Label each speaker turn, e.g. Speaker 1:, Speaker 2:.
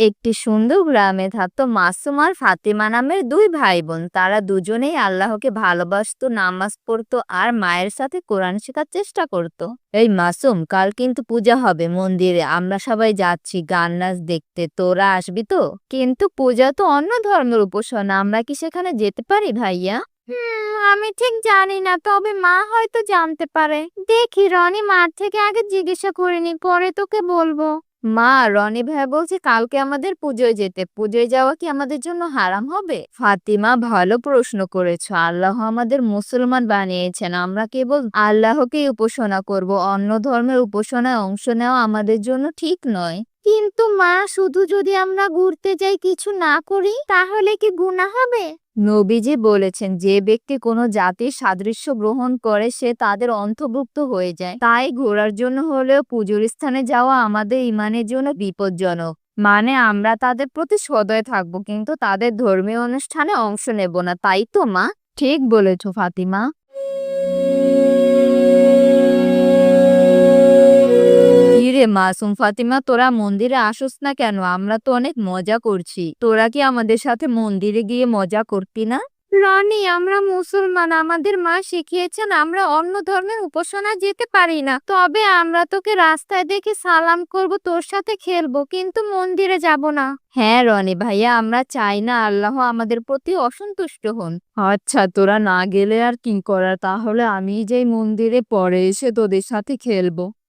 Speaker 1: একটি সুন্দর গ্রামে থাকতো মাসুম আর ফাতিমা নামের দুই ভাই বোন। তারা দুজনেই আল্লাহকে ভালোবাসতো, নামাজ পড়তো আর মায়ের সাথে কোরআন শেখার চেষ্টা করত। এই মাসুম, কাল কিন্তু পূজা হবে মন্দিরে, আমরা সবাই যাচ্ছি গান নাচ দেখতে, তোরা আসবি তো? কিন্তু পূজা তো অন্য ধর্মের উপাসনা, আমরা কি সেখানে যেতে পারি ভাইয়া? আমি ঠিক জানি না, তবে মা হয়তো জানতে পারে। দেখি রনি, মার থেকে আগে জিজ্ঞাসা করিনি, পরে তোকে বলবো। মা, রনি ভাই বলছে কালকে আমাদের পুজোয় যেতে। পুজোয় যাওয়া কি আমাদের জন্য হারাম হবে? ফাতিমা, ভালো প্রশ্ন করেছো। আল্লাহ আমাদের মুসলমান বানিয়েছেন, আমরা কেবল আল্লাহকেই উপাসনা করব। অন্য ধর্মের উপাসনায় অংশ নেওয়া আমাদের জন্য ঠিক নয়। কিন্তু মা, শুধু যদি আমরা ঘুরতে যাই, কিছু না করি, তাহলে কি গুনাহ হবে? নবীজি বলেছেন, যে ব্যক্তি কোনো জাতির সাদৃশ্য গ্রহণ করে সে তাদের অন্তর্ভুক্ত হয়ে যায়। তাই ঘোরার জন্য হলেও পুজোর স্থানে যাওয়া আমাদের ইমানের জন্য বিপজ্জনক। মানে আমরা তাদের প্রতি সদয় থাকবো, কিন্তু তাদের ধর্মীয় অনুষ্ঠানে অংশ নেব না, তাই তো মা? ঠিক বলেছো ফাতিমা। কিরে মাসুম, ফাতিমা, তোরা মন্দিরে আসোস না কেন? আমরা তো অনেক মজা করছি। তোরা কি আমাদের সাথে মন্দিরে গিয়ে মজা করতি না? রনি, আমরা মুসলমান, আমাদের মা শিখিয়েছেন আমরা অন্য ধর্মের উপাসনা যেতে পারি না। তবে আমরা তোকে রাস্তায় দেখে সালাম করব, তোর সাথে খেলবো, কিন্তু মন্দিরে যাব না। হ্যাঁ রনি ভাইয়া, আমরা চাই না আল্লাহ আমাদের প্রতি অসন্তুষ্ট হন। আচ্ছা, তোরা না গেলে আর কি করার, তাহলে আমি যেই মন্দিরে পরে এসে তোদের সাথে খেলবো।